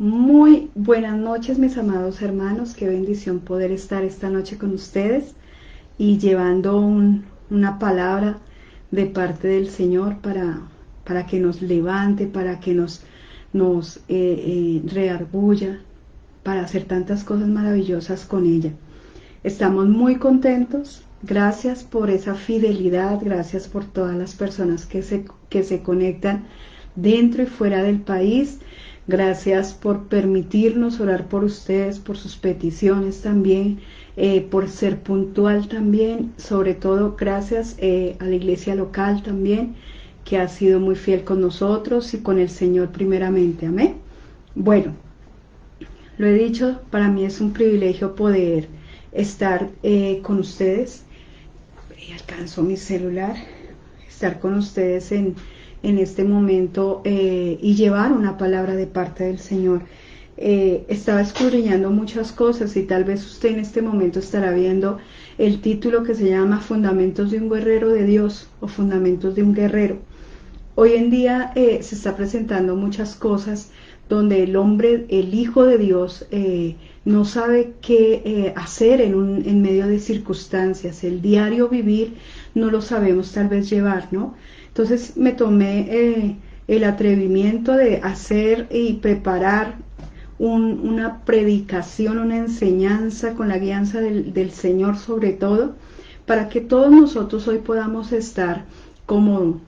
Muy buenas noches, mis amados hermanos. Qué bendición poder estar esta noche con ustedes y llevando una palabra de parte del Señor para que nos levante, para que nos reargulla, para hacer tantas cosas maravillosas con ella. Estamos muy contentos. Gracias por esa fidelidad, gracias por todas las personas que se conectan dentro y fuera del país. Gracias por permitirnos orar por ustedes, por sus peticiones también, por ser puntual también. Sobre todo gracias a la iglesia local también, que ha sido muy fiel con nosotros y con el Señor primeramente. Amén. Bueno, lo he dicho, para mí es un privilegio poder estar con ustedes. Alcanzo mi celular, estar con ustedes en este momento y llevar una palabra de parte del Señor. Estaba escudriñando muchas cosas y tal vez usted en este momento estará viendo el título que se llama Fundamentos de un guerrero de Dios o Fundamentos de un guerrero. Hoy en día se está presentando muchas cosas donde el hombre, el Hijo de Dios, no sabe qué hacer en medio de circunstancias. El diario vivir no lo sabemos tal vez llevar, ¿no? Entonces me tomé el atrevimiento de hacer y preparar una predicación, una enseñanza con la guianza del Señor sobre todo, para que todos nosotros hoy podamos estar como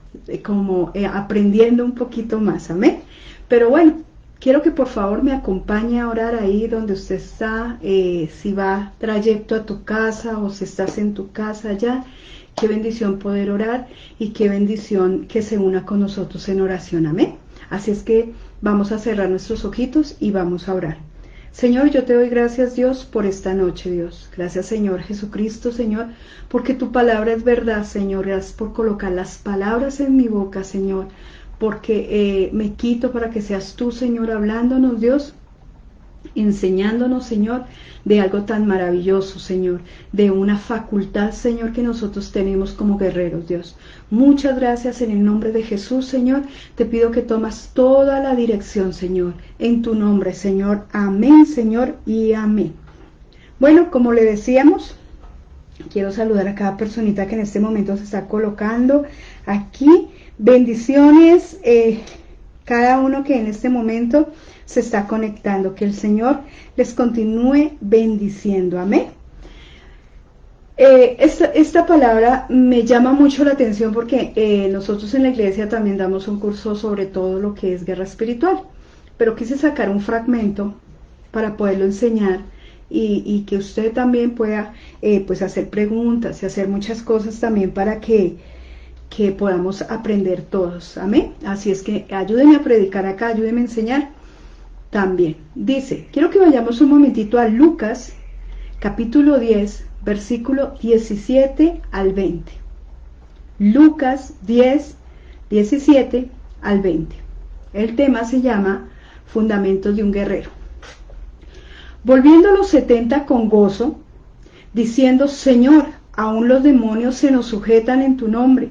aprendiendo un poquito más, amén. Pero bueno, quiero que por favor me acompañe a orar ahí donde usted está, si va trayecto a tu casa o si estás en tu casa ya. Qué bendición poder orar y qué bendición que se una con nosotros en oración, amén. Así es que vamos a cerrar nuestros ojitos y vamos a orar. Señor, yo te doy gracias, Dios, por esta noche, Dios. Gracias, Señor Jesucristo, Señor, porque tu palabra es verdad, Señor. Gracias por colocar las palabras en mi boca, Señor, porque me quito para que seas tú, Señor, hablándonos, Dios, enseñándonos, Señor, de algo tan maravilloso, Señor, de una facultad, Señor, que nosotros tenemos como guerreros, Dios. Muchas gracias en el nombre de Jesús, Señor. Te pido que tomas toda la dirección, Señor, en tu nombre, Señor. Amén, Señor, y amén. Bueno, como le decíamos, quiero saludar a cada personita que en este momento se está colocando aquí. Bendiciones, cada uno que en este momento se está conectando, que el Señor les continúe bendiciendo, amén. Esta palabra me llama mucho la atención porque nosotros en la iglesia también damos un curso sobre todo lo que es guerra espiritual, pero quise sacar un fragmento para poderlo enseñar y que usted también pueda pues hacer preguntas y hacer muchas cosas también para que podamos aprender todos, amén. Así es que ayúdenme a predicar acá, ayúdenme a enseñar también. Dice, quiero que vayamos un momentito a Lucas, capítulo 10, versículo 17 al 20. Lucas 10, 17 al 20. El tema se llama Fundamentos de un guerrero. Volviendo los 70 con gozo, diciendo, Señor, aún los demonios se nos sujetan en tu nombre.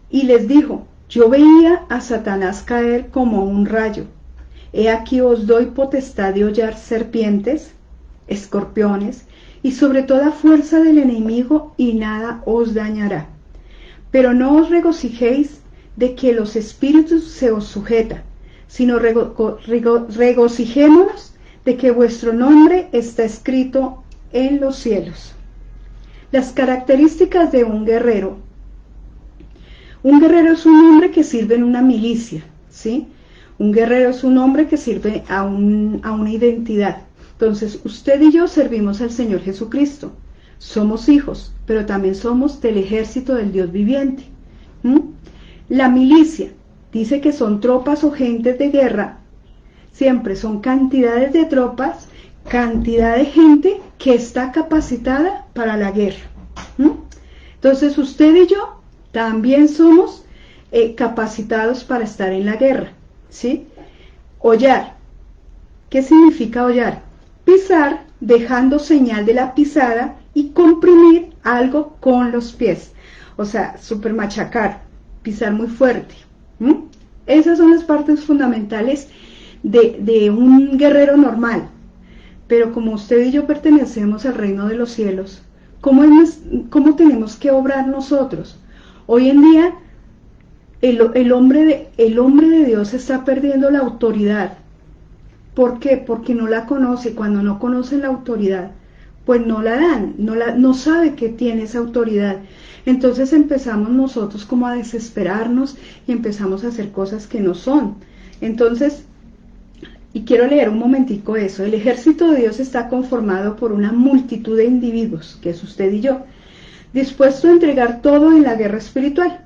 Y les dijo, yo veía a Satanás caer como un rayo. He aquí os doy potestad de hollar serpientes, escorpiones, y sobre toda fuerza del enemigo, y nada os dañará. Pero no os regocijéis de que los espíritus se os sujetan, sino regocijémonos de que vuestro nombre está escrito en los cielos. Las características de un guerrero. Un guerrero es un hombre que sirve en una milicia, ¿sí? Un guerrero es un hombre que sirve a una identidad. Entonces, usted y yo servimos al Señor Jesucristo. Somos hijos, pero también somos del ejército del Dios viviente. La milicia dice que son tropas o gentes de guerra. Siempre son cantidades de tropas, cantidad de gente que está capacitada para la guerra. Entonces, usted y yo también somos capacitados para estar en la guerra, ¿sí? Hollar. ¿Qué significa hollar? Pisar dejando señal de la pisada y comprimir algo con los pies. O sea, super machacar, pisar muy fuerte. Esas son las partes fundamentales de un guerrero normal. Pero como usted y yo pertenecemos al reino de los cielos, ¿cómo tenemos que obrar nosotros? Hoy en día el hombre de Dios está perdiendo la autoridad. ¿Por qué? Porque no la conoce. Cuando no conocen la autoridad, pues no la dan, no sabe que tiene esa autoridad. Entonces empezamos nosotros como a desesperarnos y empezamos a hacer cosas que no son. Entonces, y quiero leer un momentico eso. El ejército de Dios está conformado por una multitud de individuos, que es usted y yo, dispuesto a entregar todo en la guerra espiritual.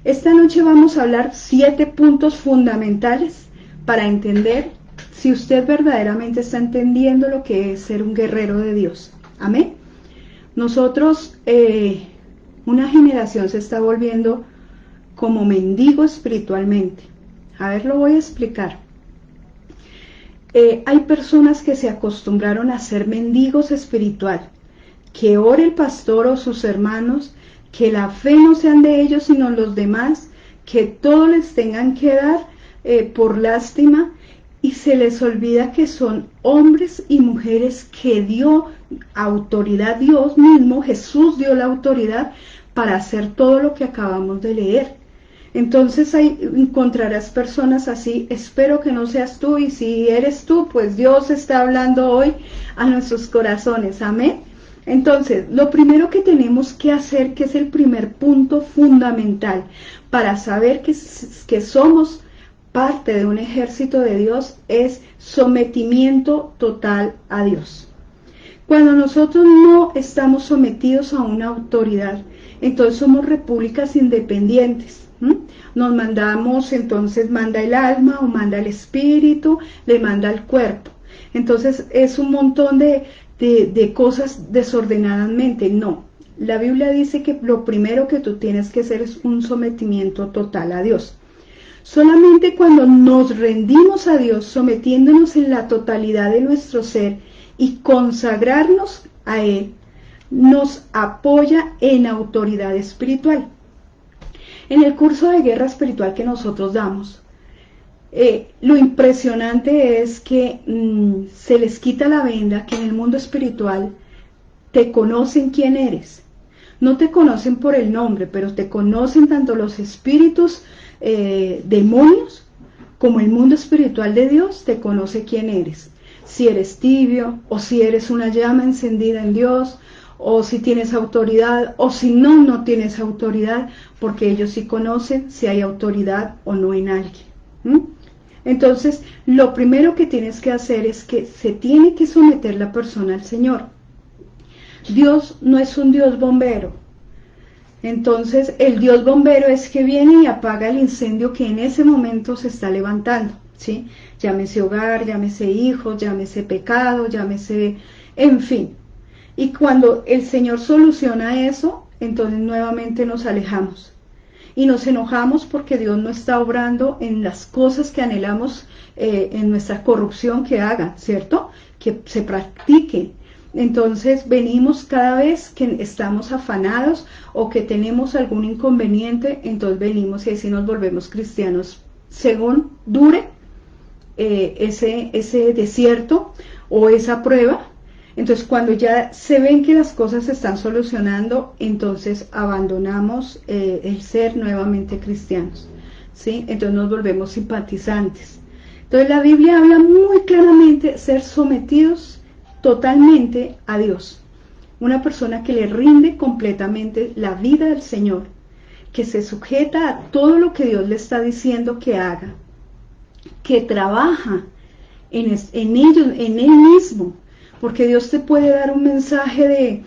Esta noche vamos a hablar 7 puntos fundamentales para entender si usted verdaderamente está entendiendo lo que es ser un guerrero de Dios. Amén. Nosotros, una generación se está volviendo como mendigo espiritualmente. A ver, lo voy a explicar. Hay personas que se acostumbraron a ser mendigos espiritual, que ore el pastor o sus hermanos, que la fe no sean de ellos sino los demás, que todo les tengan que dar por lástima, y se les olvida que son hombres y mujeres que dio autoridad Dios mismo. Jesús dio la autoridad para hacer todo lo que acabamos de leer. Entonces ahí encontrarás personas así. Espero que no seas tú, y si eres tú, pues Dios está hablando hoy a nuestros corazones. Amén. Entonces, lo primero que tenemos que hacer, que es el primer punto fundamental para saber que somos parte de un ejército de Dios, es sometimiento total a Dios. Cuando nosotros no estamos sometidos a una autoridad, entonces somos repúblicas independientes. Nos mandamos, entonces manda el alma o manda el espíritu, le manda el cuerpo. Entonces es un montón de cosas desordenadamente. No, la Biblia dice que lo primero que tú tienes que hacer es un sometimiento total a Dios. Solamente cuando nos rendimos a Dios, sometiéndonos en la totalidad de nuestro ser y consagrarnos a Él, nos apoya en autoridad espiritual. En el curso de guerra espiritual que nosotros damos, lo impresionante es que se les quita la venda, que en el mundo espiritual te conocen quién eres. No te conocen por el nombre, pero te conocen tanto los espíritus demonios como el mundo espiritual de Dios. Te conoce quién eres. Si eres tibio, o si eres una llama encendida en Dios, o si tienes autoridad, o si no tienes autoridad, porque ellos sí conocen si hay autoridad o no en alguien. Entonces, lo primero que tienes que hacer es que se tiene que someter la persona al Señor. Dios no es un Dios bombero. Entonces, el Dios bombero es que viene y apaga el incendio que en ese momento se está levantando, ¿sí? Llámese hogar, llámese hijos, llámese pecado, llámese, en fin. Y cuando el Señor soluciona eso, entonces nuevamente nos alejamos. Y nos enojamos porque Dios no está obrando en las cosas que anhelamos, en nuestra corrupción que haga, ¿cierto? Que se practique. Entonces venimos cada vez que estamos afanados o que tenemos algún inconveniente, entonces venimos y así nos volvemos cristianos según dure ese desierto o esa prueba. Entonces cuando ya se ven que las cosas se están solucionando, entonces abandonamos el ser nuevamente cristianos, ¿sí? Entonces nos volvemos simpatizantes. Entonces la Biblia habla muy claramente de ser sometidos totalmente a Dios. Una persona que le rinde completamente la vida al Señor, que se sujeta a todo lo que Dios le está diciendo que haga, que trabaja en Él mismo. Porque Dios te puede dar un mensaje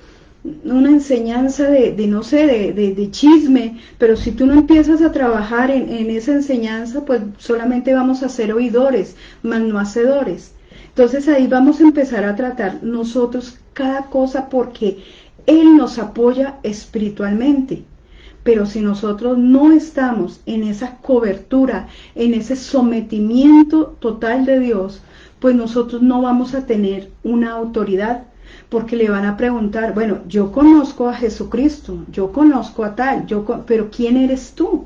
una enseñanza de chisme, pero si tú no empiezas a trabajar en esa enseñanza, pues solamente vamos a ser oidores, mas no hacedores. Entonces ahí vamos a empezar a tratar nosotros cada cosa porque Él nos apoya espiritualmente. Pero si nosotros no estamos en esa cobertura, en ese sometimiento total de Dios, pues nosotros no vamos a tener una autoridad, porque le van a preguntar, bueno, yo conozco a Jesucristo, yo conozco a tal, pero ¿quién eres tú?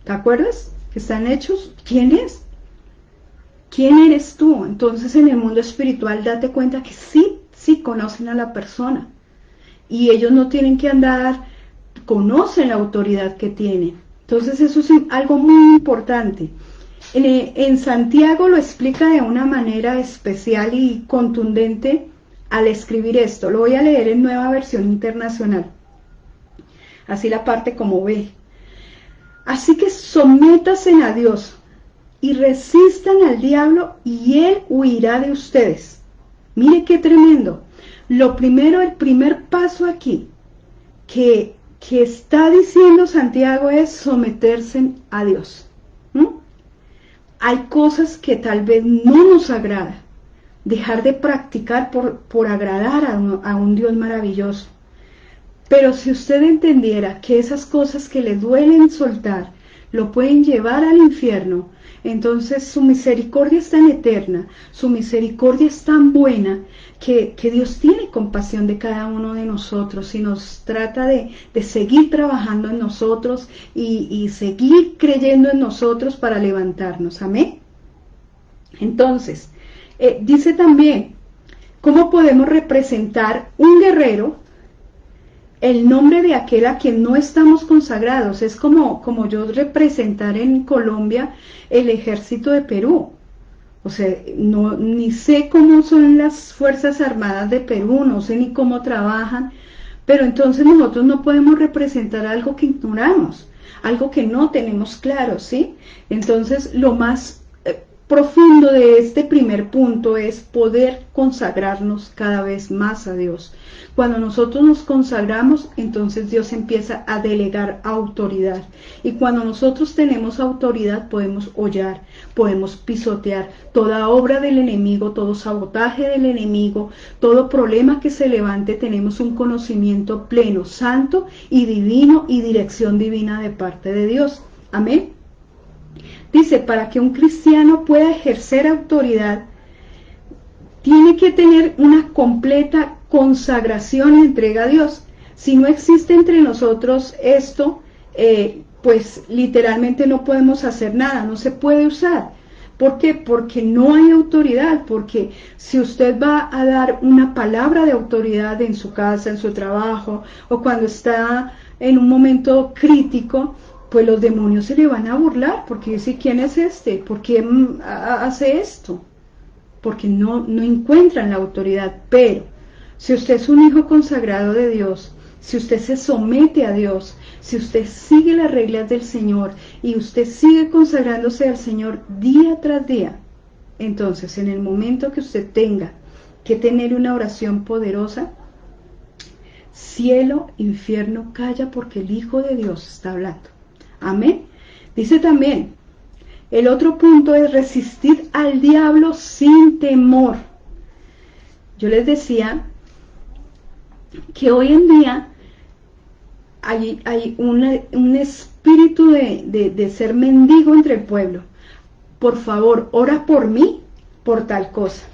¿Te acuerdas? Que están hechos, ¿quién es? ¿Quién eres tú? Entonces en el mundo espiritual date cuenta que sí conocen a la persona. Y ellos no tienen que andar, conocen la autoridad que tienen. Entonces eso es algo muy importante. En Santiago lo explica de una manera especial y contundente al escribir esto. Lo voy a leer en Nueva Versión Internacional. Así la parte como ve. Así que sométanse a Dios y resistan al diablo y él huirá de ustedes. Mire qué tremendo. Lo primero, el primer paso aquí que está diciendo Santiago es someterse a Dios. Hay cosas que tal vez no nos agradan. Dejar de practicar por agradar a un Dios maravilloso. Pero si usted entendiera que esas cosas que le duelen soltar, lo pueden llevar al infierno, entonces su misericordia es tan eterna, su misericordia es tan buena, que Dios tiene compasión de cada uno de nosotros y nos trata de seguir trabajando en nosotros y seguir creyendo en nosotros para levantarnos. Amén. Entonces, dice también, ¿cómo podemos representar un guerrero? El nombre de aquel a quien no estamos consagrados. Es como yo representar en Colombia el ejército de Perú. O sea, ni sé cómo son las Fuerzas Armadas de Perú, no sé ni cómo trabajan, pero entonces nosotros no podemos representar algo que ignoramos, algo que no tenemos claro, ¿sí? Entonces, lo más profundo de este primer punto es poder consagrarnos cada vez más a Dios. Cuando nosotros nos consagramos, entonces Dios empieza a delegar autoridad. Y cuando nosotros tenemos autoridad, podemos hollar, podemos pisotear toda obra del enemigo, todo sabotaje del enemigo, todo problema que se levante. Tenemos un conocimiento pleno, santo y divino y dirección divina de parte de Dios. Amén. Dice, para que un cristiano pueda ejercer autoridad, tiene que tener una completa consagración y entrega a Dios. Si no existe entre nosotros esto, pues literalmente no podemos hacer nada, no se puede usar. ¿Por qué? Porque no hay autoridad, porque si usted va a dar una palabra de autoridad en su casa, en su trabajo, o cuando está en un momento crítico, pues los demonios se le van a burlar, porque dice, ¿quién es este? ¿Por qué hace esto? Porque no encuentran la autoridad. Pero si usted es un hijo consagrado de Dios, si usted se somete a Dios, si usted sigue las reglas del Señor y usted sigue consagrándose al Señor día tras día, entonces en el momento que usted tenga que tener una oración poderosa, cielo, infierno, calla, porque el Hijo de Dios está hablando. Amén. Dice también, el otro punto es resistir al diablo sin temor. Yo les decía que hoy en día hay un espíritu de ser mendigo entre el pueblo. Por favor, ora por mí, por tal cosa.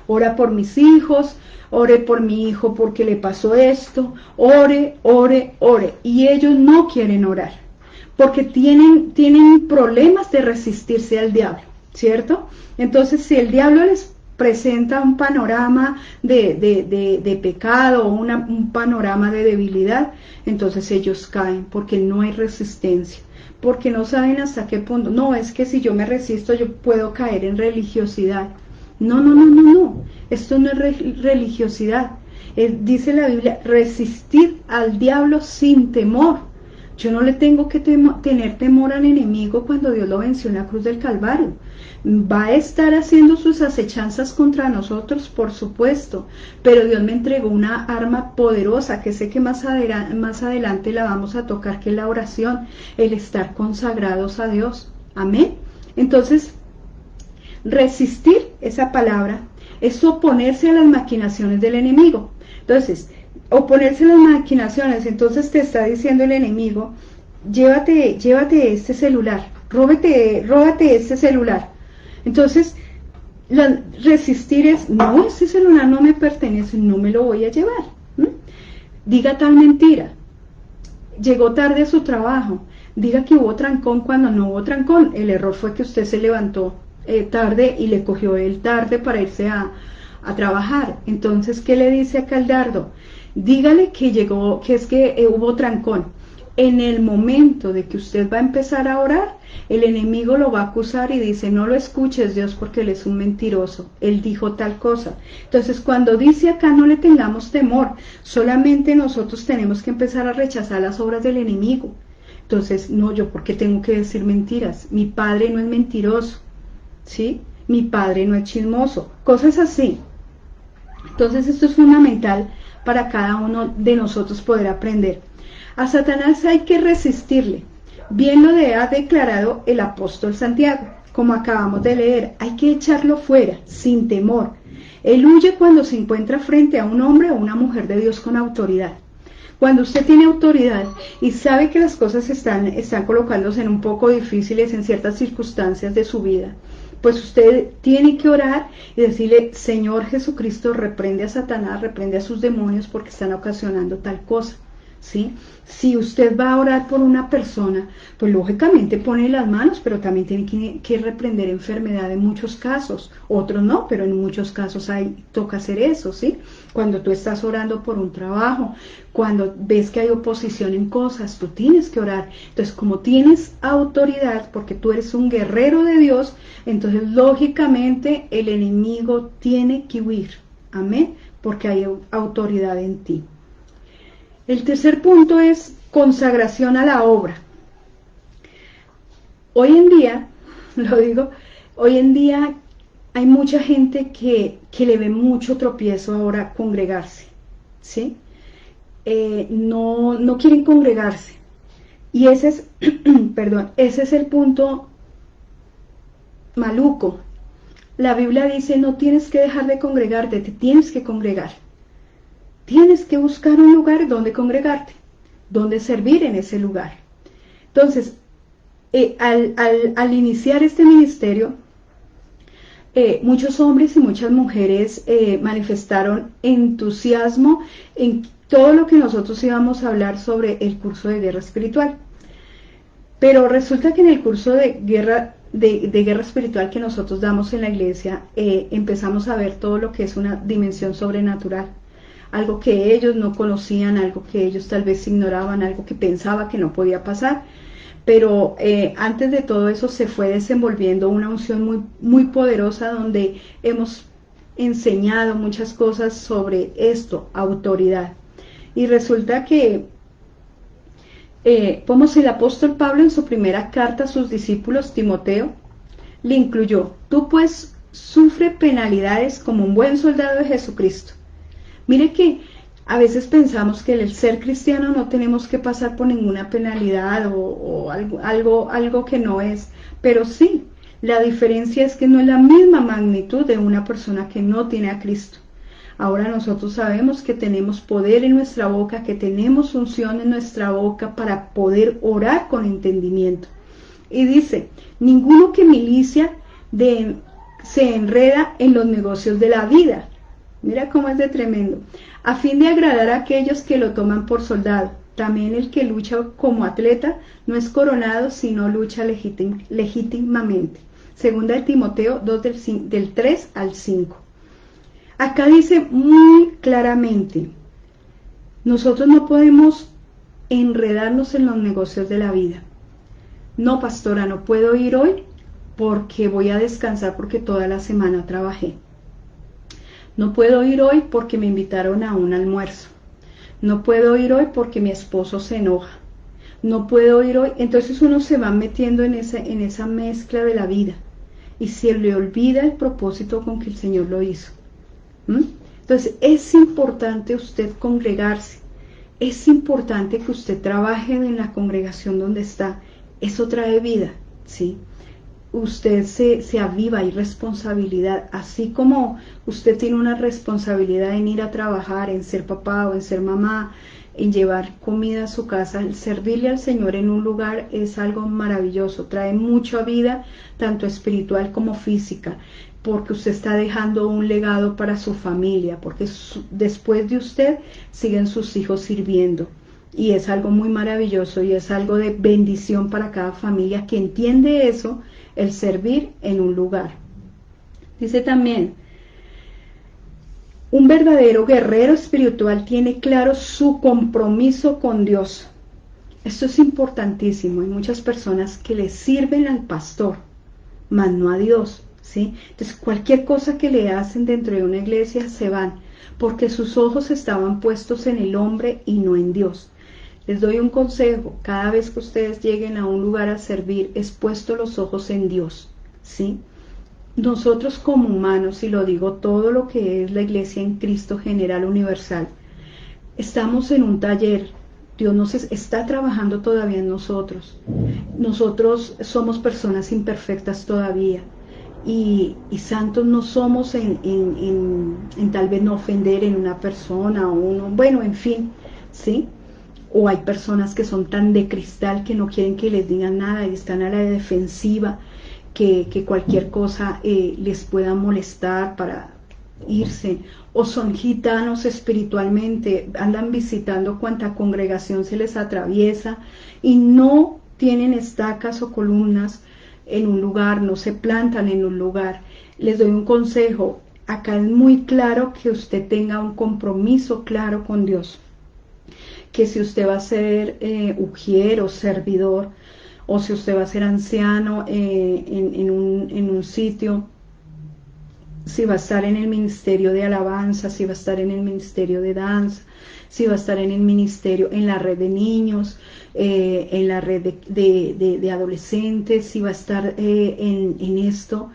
Ora por mis hijos, ore por mi hijo porque le pasó esto. Ore. Y ellos no quieren orar, porque tienen problemas de resistirse al diablo, ¿cierto? Entonces, si el diablo les presenta un panorama de pecado o un panorama de debilidad, entonces ellos caen, porque no hay resistencia, porque no saben hasta qué punto. No, es que si yo me resisto, yo puedo caer en religiosidad. No, esto no es religiosidad. Dice la Biblia, resistir al diablo sin temor. Yo no le tengo que tener temor al enemigo cuando Dios lo venció en la cruz del Calvario. Va a estar haciendo sus acechanzas contra nosotros, por supuesto, pero Dios me entregó una arma poderosa que sé que más adelante la vamos a tocar, que es la oración, el estar consagrados a Dios. Amén. Entonces, resistir, esa palabra, es oponerse a las maquinaciones del enemigo. Entonces, oponerse a las maquinaciones, entonces te está diciendo el enemigo, llévate este celular, róbate este celular. Entonces, resistir es, no, este celular no me pertenece, no me lo voy a llevar. Diga tal mentira, llegó tarde a su trabajo, diga que hubo trancón cuando no hubo trancón, el error fue que usted se levantó tarde y le cogió el tarde para irse a trabajar. Entonces, ¿qué le dice acá el dardo? Dígale que llegó, que es que hubo trancón. En el momento de que usted va a empezar a orar, el enemigo lo va a acusar y dice, no lo escuches, Dios, porque él es un mentiroso, él dijo tal cosa. Entonces, cuando dice acá, no le tengamos temor, solamente nosotros tenemos que empezar a rechazar las obras del enemigo. Entonces, no, yo, ¿por qué tengo que decir mentiras? Mi padre no es mentiroso, ¿sí? Mi padre no es chismoso, cosas así. Entonces, esto es fundamental para cada uno de nosotros poder aprender. A Satanás hay que resistirle. Bien lo ha declarado el apóstol Santiago, como acabamos de leer, hay que echarlo fuera, sin temor. Él huye cuando se encuentra frente a un hombre o una mujer de Dios con autoridad. Cuando usted tiene autoridad y sabe que las cosas están colocándose en un poco difíciles en ciertas circunstancias de su vida, pues usted tiene que orar y decirle, Señor Jesucristo, reprende a Satanás, reprende a sus demonios porque están ocasionando tal cosa. ¿Sí? Si usted va a orar por una persona, pues lógicamente pone las manos, pero también tiene que reprender enfermedad en muchos casos, otros no, pero en muchos casos toca hacer eso, ¿sí? Cuando tú estás orando por un trabajo, cuando ves que hay oposición en cosas, tú tienes que orar. Entonces, como tienes autoridad, porque tú eres un guerrero de Dios, entonces lógicamente el enemigo tiene que huir, amén, porque hay autoridad en ti. El tercer punto es consagración a la obra. Hoy en día, lo digo, hoy en día hay mucha gente que le ve mucho tropiezo ahora a congregarse, ¿sí? No quieren congregarse. Y ese es, perdón, ese es el punto maluco. La Biblia dice, no tienes que dejar de congregarte, te tienes que congregar. Tienes que buscar un lugar donde congregarte, donde servir en ese lugar. Entonces, al iniciar este ministerio, muchos hombres y muchas mujeres manifestaron entusiasmo en todo lo que nosotros íbamos a hablar sobre el curso de guerra espiritual. Pero resulta que en el curso de guerra espiritual que nosotros damos en la iglesia, empezamos a ver todo lo que es una dimensión sobrenatural. Algo que ellos no conocían, algo que ellos tal vez ignoraban, algo que pensaba que no podía pasar. Pero antes de todo eso se fue desenvolviendo una unción muy, muy poderosa donde hemos enseñado muchas cosas sobre esto, autoridad. Y resulta que como el apóstol Pablo en su primera carta a sus discípulos, Timoteo, le incluyó, tú pues sufre penalidades como un buen soldado de Jesucristo. Mire que a veces pensamos que el ser cristiano no tenemos que pasar por ninguna penalidad o algo que no es, pero sí, la diferencia es que no es la misma magnitud de una persona que no tiene a Cristo. Ahora nosotros sabemos que tenemos poder en nuestra boca, que tenemos unción en nuestra boca para poder orar con entendimiento. Y dice, ninguno que milicia se enreda en los negocios de la vida. Mira cómo es de tremendo. A fin de agradar a aquellos que lo toman por soldado. También el que lucha como atleta no es coronado, sino lucha legítimamente. Segunda de Timoteo 2 del 3 al 5. Acá dice muy claramente, nosotros no podemos enredarnos en los negocios de la vida. No, pastora, no puedo ir hoy porque voy a descansar porque toda la semana trabajé. No puedo ir hoy porque me invitaron a un almuerzo. No puedo ir hoy porque mi esposo se enoja. No puedo ir hoy. Entonces uno se va metiendo en esa mezcla de la vida y se le olvida el propósito con que el Señor lo hizo. Entonces es importante usted congregarse. Es importante que usted trabaje en la congregación donde está. Eso trae vida, ¿sí? Usted se aviva, hay responsabilidad, así como usted tiene una responsabilidad en ir a trabajar, en ser papá o en ser mamá, en llevar comida a su casa, el servirle al Señor en un lugar es algo maravilloso, trae mucha vida, tanto espiritual como física, porque usted está dejando un legado para su familia, porque después de usted siguen sus hijos sirviendo. Y es algo muy maravilloso y es algo de bendición para cada familia que entiende eso. el servir en un lugar. Dice también, un verdadero guerrero espiritual tiene claro su compromiso con Dios. Esto es importantísimo. Hay muchas personas que le sirven al pastor, mas no a Dios, ¿sí? Entonces cualquier cosa que le hacen dentro de una iglesia se van, porque sus ojos estaban puestos en el hombre y no en Dios. Les doy un consejo: cada vez que ustedes lleguen a un lugar a servir, es puesto los ojos en Dios, ¿sí? Nosotros como humanos, y lo digo, todo lo que es la iglesia en Cristo General Universal, estamos en un taller. Dios nos está trabajando todavía en nosotros. Nosotros somos personas imperfectas todavía. Y santos no somos en tal vez no ofender en una persona o uno, bueno, en fin, ¿sí? O hay personas que son tan de cristal que no quieren que les digan nada y están a la defensiva, que cualquier cosa les pueda molestar para irse, o son gitanos espiritualmente, andan visitando cuanta congregación se les atraviesa y no tienen estacas o columnas en un lugar, no se plantan en un lugar. Les doy un consejo: acá es muy claro que usted tenga un compromiso claro con Dios, que si usted va a ser ujier o servidor, o si usted va a ser anciano en un sitio, si va a estar en el ministerio de alabanza, si va a estar en el ministerio de danza, si va a estar en el ministerio, en la red de niños, en la red de adolescentes, si va a estar en esto,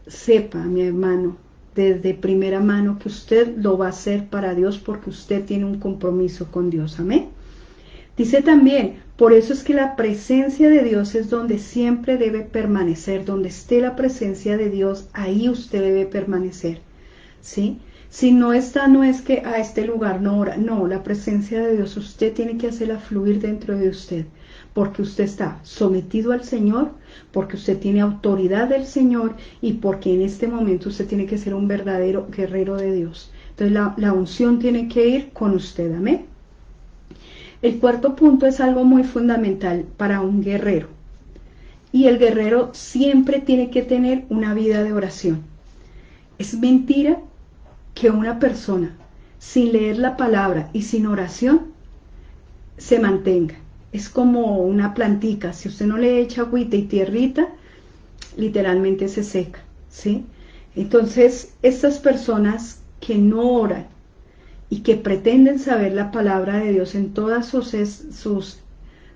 sepa, mi hermano, desde primera mano que usted lo va a hacer para Dios, porque usted tiene un compromiso con Dios. Amén. Dice también, por eso es que la presencia de Dios es donde siempre debe permanecer. Donde esté la presencia de Dios, ahí usted debe permanecer, ¿sí? Si no está, no es que a este lugar no ora. No, la presencia de Dios usted tiene que hacerla fluir dentro de usted, porque usted está sometido al Señor, porque usted tiene autoridad del Señor y porque en este momento usted tiene que ser un verdadero guerrero de Dios. Entonces la unción tiene que ir con usted. Amén. El cuarto punto es algo muy fundamental para un guerrero. Y el guerrero siempre tiene que tener una vida de oración. Es mentira que una persona sin leer la palabra y sin oración se mantenga. Es como una plantica. Si usted no le echa agüita y tierrita, literalmente se seca, ¿sí? Entonces, estas personas que no oran y que pretenden saber la palabra de Dios en todos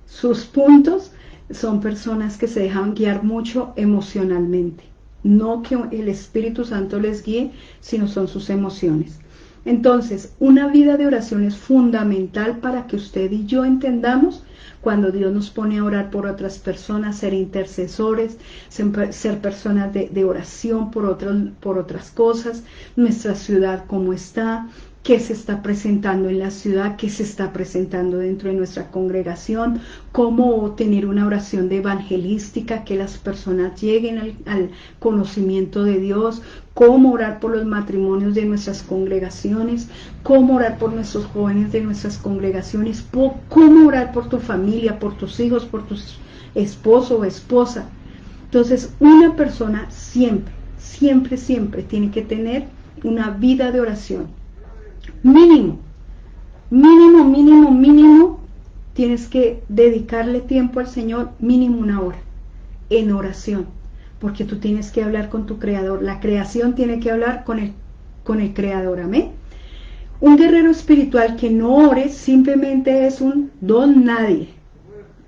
sus puntos, son personas que se dejan guiar mucho emocionalmente. No que el Espíritu Santo les guíe, sino son sus emociones. Entonces, una vida de oración es fundamental para que usted y yo entendamos cuando Dios nos pone a orar por otras personas, ser intercesores, ser personas de oración por otras cosas, nuestra ciudad cómo está, qué se está presentando en la ciudad, qué se está presentando dentro de nuestra congregación, cómo tener una oración de evangelística, que las personas lleguen al conocimiento de Dios, cómo orar por los matrimonios de nuestras congregaciones, cómo orar por nuestros jóvenes de nuestras congregaciones, cómo orar por tu familia, por tus hijos, por tu esposo o esposa. Entonces, una persona siempre, siempre, siempre tiene que tener una vida de oración. Mínimo, tienes que dedicarle tiempo al Señor, mínimo 1 hora, en oración, porque tú tienes que hablar con tu Creador. La creación tiene que hablar con el Creador. Amén. Un guerrero espiritual que no ore simplemente es un don nadie,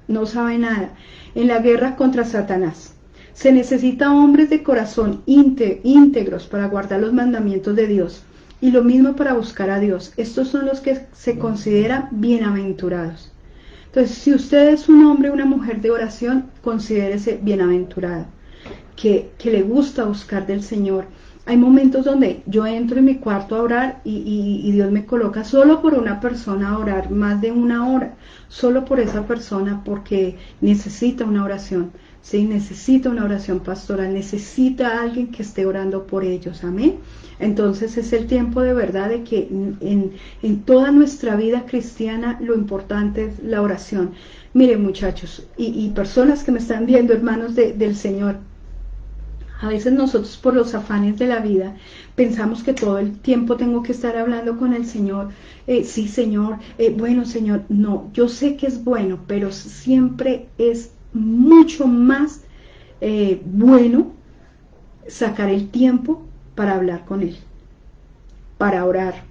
no sabe nada. En la guerra contra Satanás se necesita hombres de corazón íntegros para guardar los mandamientos de Dios. Y lo mismo para buscar a Dios. Estos son los que se consideran bienaventurados. Entonces, si usted es un hombre o una mujer de oración, considérese bienaventurado, que le gusta buscar del Señor. Hay momentos donde yo entro en mi cuarto a orar y Dios me coloca solo por una persona a orar más de 1 hora, solo por esa persona, porque necesita una oración. Sí, necesita una oración pastoral, necesita a alguien que esté orando por ellos. Amén. Entonces es el tiempo de verdad de que en toda nuestra vida cristiana lo importante es la oración. Miren, muchachos y personas que me están viendo, hermanos del Señor, A veces nosotros por los afanes de la vida pensamos que todo el tiempo tengo que estar hablando con el Señor. Sí, Señor, bueno, Señor. No, yo sé que es bueno, pero siempre es mucho más bueno sacar el tiempo para hablar con Él, para orar,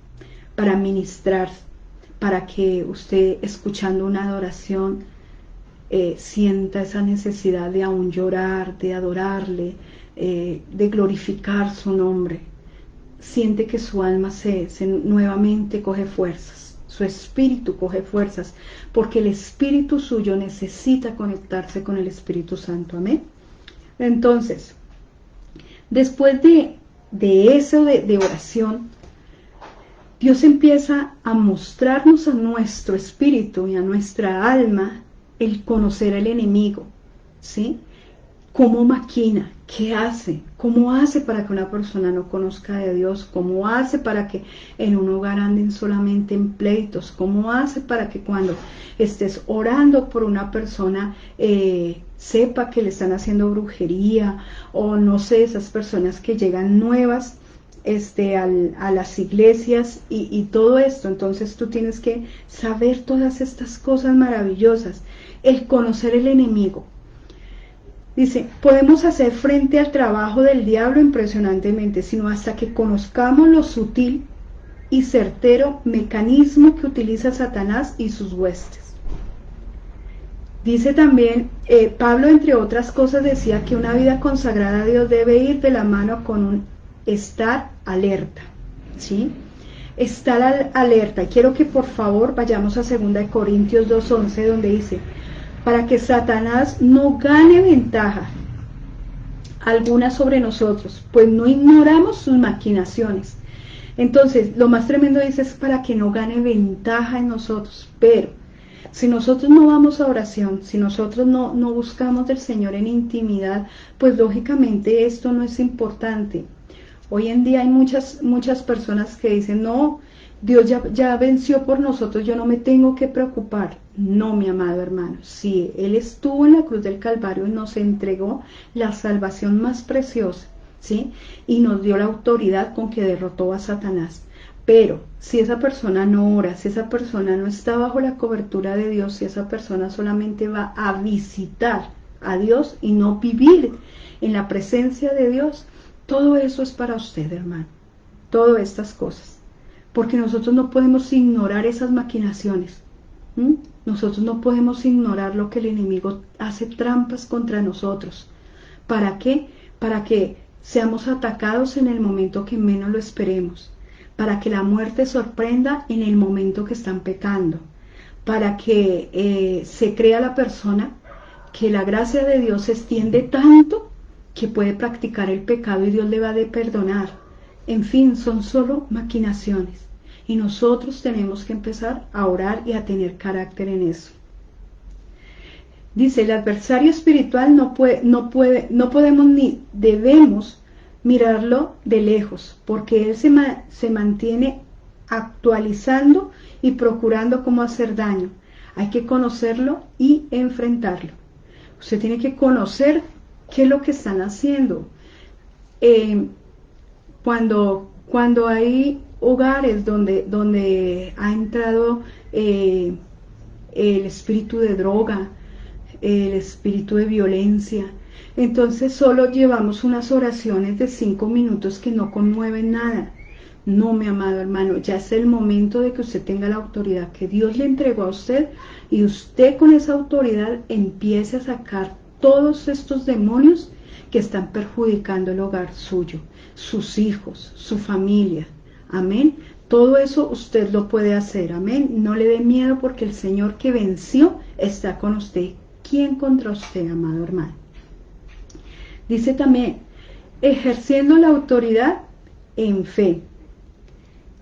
para ministrar, para que usted, escuchando una adoración, sienta esa necesidad de aún llorar, de adorarle, de glorificar su nombre. Siente que su alma nuevamente coge fuerzas, su espíritu coge fuerzas, porque el espíritu suyo necesita conectarse con el Espíritu Santo. Amén. Entonces, después de eso de oración, Dios empieza a mostrarnos a nuestro espíritu y a nuestra alma el conocer al enemigo, ¿sí? ¿Cómo maquina? ¿Qué hace? ¿Cómo hace para que una persona no conozca de Dios? ¿Cómo hace para que en un hogar anden solamente en pleitos? ¿Cómo hace para que cuando estés orando por una persona sepa que le están haciendo brujería? O no sé, esas personas que llegan nuevas a las iglesias y todo esto. Entonces tú tienes que saber todas estas cosas maravillosas. El conocer el enemigo. Dice, podemos hacer frente al trabajo del diablo impresionantemente, sino hasta que conozcamos lo sutil y certero mecanismo que utiliza Satanás y sus huestes. Dice también, Pablo, entre otras cosas, decía que una vida consagrada a Dios debe ir de la mano con un estar alerta, ¿sí? Estar alerta. Y quiero que por favor vayamos a 2 Corintios 2:11, donde dice, para que Satanás no gane ventaja alguna sobre nosotros, pues no ignoramos sus maquinaciones. Entonces, lo más tremendo dice es para que no gane ventaja en nosotros. Pero si nosotros no vamos a oración, si nosotros no buscamos del Señor en intimidad, pues lógicamente esto no es importante. Hoy en día hay muchas personas que dicen, no, Dios ya venció por nosotros, yo no me tengo que preocupar. No, mi amado hermano, sí, Él estuvo en la cruz del Calvario y nos entregó la salvación más preciosa, ¿sí? Y nos dio la autoridad con que derrotó a Satanás. Pero si esa persona no ora, si esa persona no está bajo la cobertura de Dios, si esa persona solamente va a visitar a Dios y no vivir en la presencia de Dios, todo eso es para usted, hermano. Todas estas cosas. Porque nosotros no podemos ignorar esas maquinaciones. Nosotros no podemos ignorar lo que el enemigo hace trampas contra nosotros. ¿Para qué? Para que seamos atacados en el momento que menos lo esperemos. Para que la muerte sorprenda en el momento que están pecando. Para que se crea la persona que la gracia de Dios se extiende tanto que puede practicar el pecado y Dios le va a perdonar. En fin, son solo maquinaciones. Y nosotros tenemos que empezar a orar y a tener carácter en eso. Dice, el adversario espiritual no podemos ni debemos mirarlo de lejos, porque él se mantiene actualizando y procurando cómo hacer daño. Hay que conocerlo y enfrentarlo. Usted tiene que conocer qué es lo que están haciendo. Cuando hay hogares donde ha entrado el espíritu de droga, el espíritu de violencia, entonces solo llevamos unas oraciones de 5 minutos que no conmueven nada. No, mi amado hermano, ya es el momento de que usted tenga la autoridad que Dios le entregó a usted y usted con esa autoridad empiece a sacar todos estos demonios que están perjudicando el hogar suyo, sus hijos, su familia. Amén. Todo eso usted lo puede hacer. Amén. No le dé miedo porque el Señor que venció está con usted. ¿Quién contra usted, amado hermano? Dice también, ejerciendo la autoridad en fe.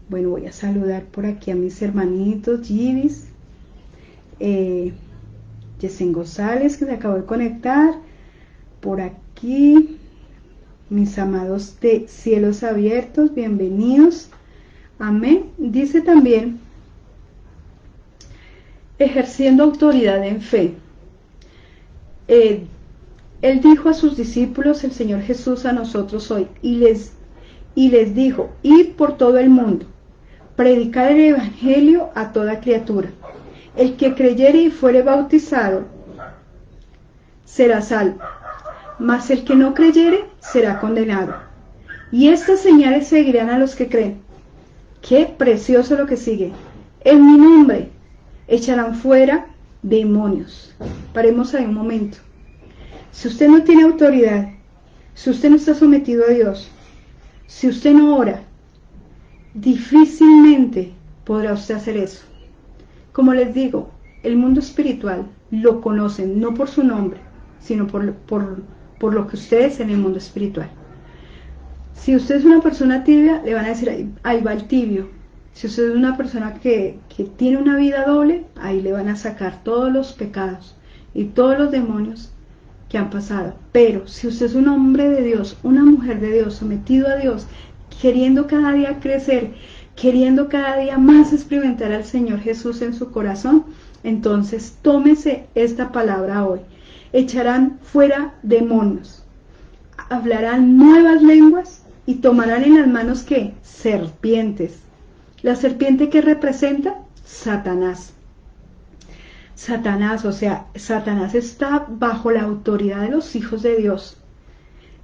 Bueno, voy a saludar por aquí a mis hermanitos, Givis, Yesen González, que se acabó de conectar. Por aquí, mis amados de cielos abiertos, bienvenidos. Amén. Dice también, ejerciendo autoridad en fe. Él dijo a sus discípulos, el Señor Jesús a nosotros hoy, y les dijo, id por todo el mundo, predicar el evangelio a toda criatura. El que creyere y fuere bautizado será salvo, mas el que no creyere será condenado. Y estas señales seguirán a los que creen. Qué precioso lo que sigue. En mi nombre echarán fuera demonios. Paremos ahí un momento. Si usted no tiene autoridad, si usted no está sometido a Dios, si usted no ora, difícilmente podrá usted hacer eso. Como les digo, el mundo espiritual lo conocen no por su nombre, sino por lo que usted es en el mundo espiritual. Si usted es una persona tibia, le van a decir, ahí va el tibio. Si usted es una persona que tiene una vida doble, ahí le van a sacar todos los pecados y todos los demonios que han pasado. Pero si usted es un hombre de Dios, una mujer de Dios, sometido a Dios, queriendo cada día crecer, queriendo cada día más experimentar al Señor Jesús en su corazón, entonces tómese esta palabra hoy. Echarán fuera demonios, hablarán nuevas lenguas y tomarán en las manos, ¿qué? Serpientes. ¿La serpiente qué representa? Satanás. Satanás, o sea, Satanás está bajo la autoridad de los hijos de Dios.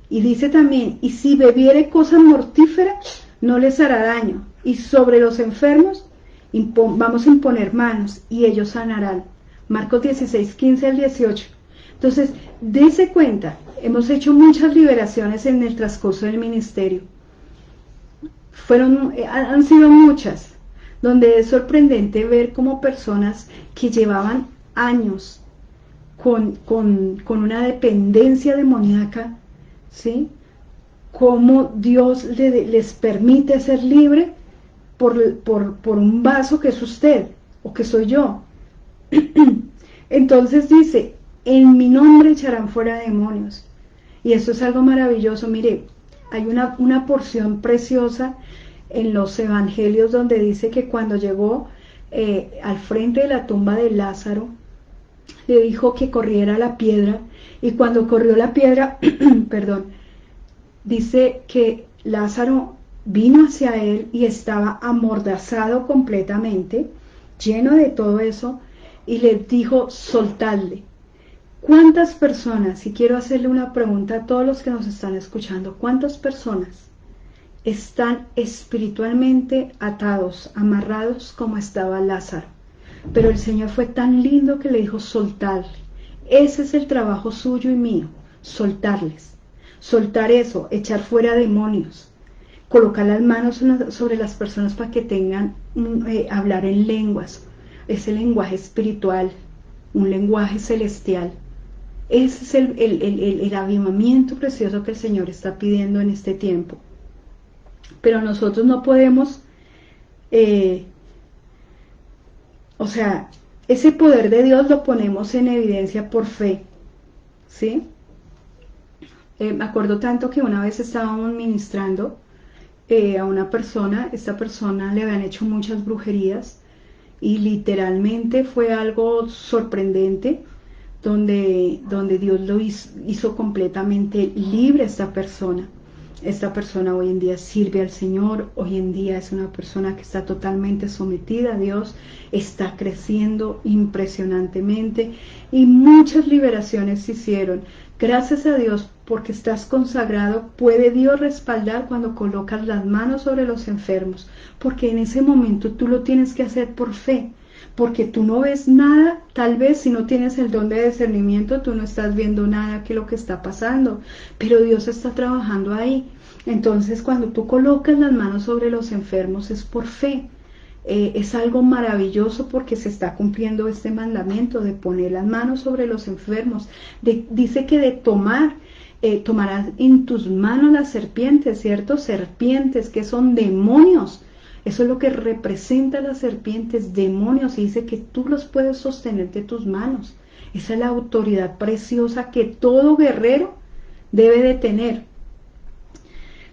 Y dice también, y si bebiere cosa mortífera, no les hará daño. Y sobre los enfermos vamos a imponer manos y ellos sanarán. Marcos 16, 15 al 18. Entonces, dése cuenta, hemos hecho muchas liberaciones en el transcurso del ministerio. Han sido muchas, donde es sorprendente ver cómo personas que llevaban años con una dependencia demoníaca, ¿sí? Cómo Dios les permite ser libre por un vaso que es usted o que soy yo. Entonces dice, en mi nombre echarán fuera demonios. Y esto es algo maravilloso. Mire, hay una porción preciosa en los evangelios donde dice que cuando llegó al frente de la tumba de Lázaro, le dijo que corriera la piedra, y cuando corrió la piedra, perdón, dice que Lázaro vino hacia él y estaba amordazado completamente, lleno de todo eso, y le dijo, soltadle. ¿Cuántas personas, y quiero hacerle una pregunta a todos los que nos están escuchando, cuántas personas están espiritualmente atados, amarrados como estaba Lázaro? Pero el Señor fue tan lindo que le dijo, soltarle. Ese es el trabajo suyo y mío, soltarles. Soltar eso, echar fuera demonios, colocar las manos sobre las personas para que tengan, hablar en lenguas, ese lenguaje espiritual, un lenguaje celestial. Ese es el avivamiento precioso que el Señor está pidiendo en este tiempo. Pero nosotros no podemos, ese poder de Dios lo ponemos en evidencia por fe, ¿sí? Me acuerdo tanto que una vez estábamos ministrando a una persona, esta persona le habían hecho muchas brujerías y literalmente fue algo sorprendente, donde Dios lo hizo completamente libre a esta persona. Esta persona hoy en día sirve al Señor, hoy en día es una persona que está totalmente sometida a Dios, está creciendo impresionantemente y muchas liberaciones se hicieron. Gracias a Dios, porque estás consagrado, puede Dios respaldar cuando colocas las manos sobre los enfermos, porque en ese momento tú lo tienes que hacer por fe. Porque tú no ves nada, tal vez si no tienes el don de discernimiento, tú no estás viendo nada que lo que está pasando, pero Dios está trabajando ahí. Entonces cuando tú colocas las manos sobre los enfermos es por fe. Es algo maravilloso porque se está cumpliendo este mandamiento de poner las manos sobre los enfermos. Dice que de tomarás en tus manos las serpientes, ¿cierto? Serpientes que son demonios. Eso es lo que representa las serpientes, demonios, y dice que tú los puedes sostener de tus manos. Esa es la autoridad preciosa que todo guerrero debe de tener.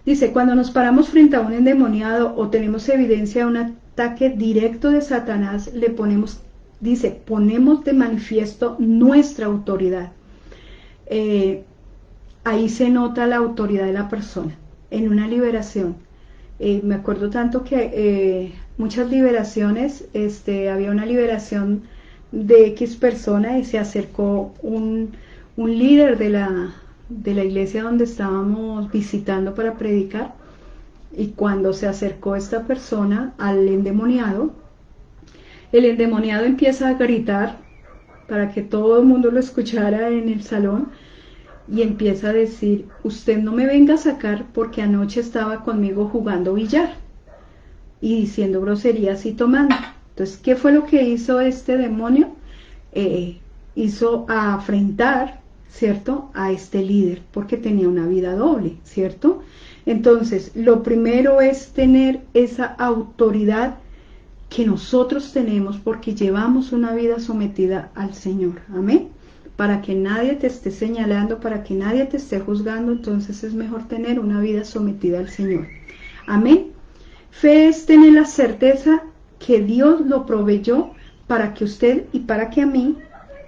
Dice, cuando nos paramos frente a un endemoniado o tenemos evidencia de un ataque directo de Satanás, ponemos de manifiesto nuestra autoridad. ahí se nota la autoridad de la persona, en una liberación. Me acuerdo tanto que muchas liberaciones, había una liberación de X persona y se acercó un líder de la iglesia donde estábamos visitando para predicar, y cuando se acercó esta persona al endemoniado, el endemoniado empieza a gritar para que todo el mundo lo escuchara en el salón, y empieza a decir: usted no me venga a sacar porque anoche estaba conmigo jugando billar, y diciendo groserías y tomando. Entonces, ¿qué fue lo que hizo este demonio? Hizo afrentar, ¿cierto?, a este líder, porque tenía una vida doble, ¿cierto? Entonces, lo primero es tener esa autoridad que nosotros tenemos porque llevamos una vida sometida al Señor, amén, para que nadie te esté señalando, para que nadie te esté juzgando. Entonces es mejor tener una vida sometida al Señor, amén. Fe es tener la certeza que Dios lo proveyó para que usted y para que a mí,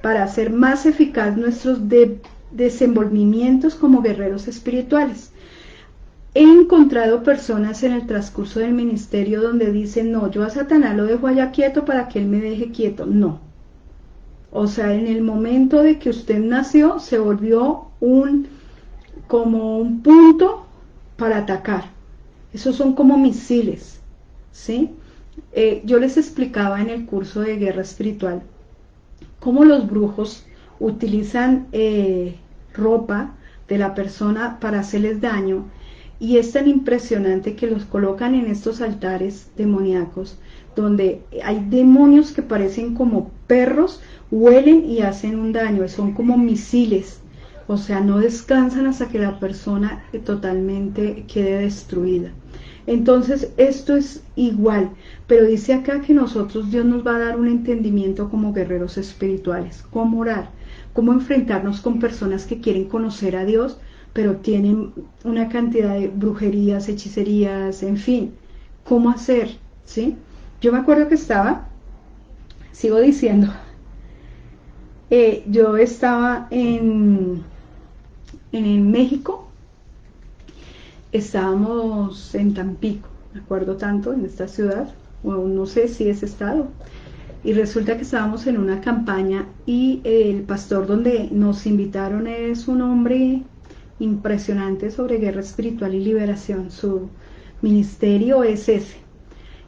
para hacer más eficaz nuestros desenvolvimientos como guerreros espirituales. He encontrado personas en el transcurso del ministerio donde dicen: no, yo a Satanás lo dejo allá quieto para que él me deje quieto. No. O sea, en el momento de que usted nació, se volvió como un punto para atacar. Esos son como misiles, ¿sí? Yo les explicaba en el curso de guerra espiritual cómo los brujos utilizan ropa de la persona para hacerles daño, y es tan impresionante que los colocan en estos altares demoníacos donde hay demonios que parecen como perros, huelen y hacen un daño, son como misiles. O sea, no descansan hasta que la persona totalmente quede destruida. Entonces esto es igual, pero dice acá que nosotros, Dios nos va a dar un entendimiento como guerreros espirituales, cómo orar, cómo enfrentarnos con personas que quieren conocer a Dios, pero tienen una cantidad de brujerías, hechicerías, en fin, cómo hacer, ¿sí? Yo me acuerdo que sigo diciendo, yo estaba en México, estábamos en Tampico, me acuerdo tanto, en esta ciudad, o no sé si es estado, y resulta que estábamos en una campaña, y el pastor donde nos invitaron es un hombre impresionante sobre guerra espiritual y liberación. Su ministerio es ese.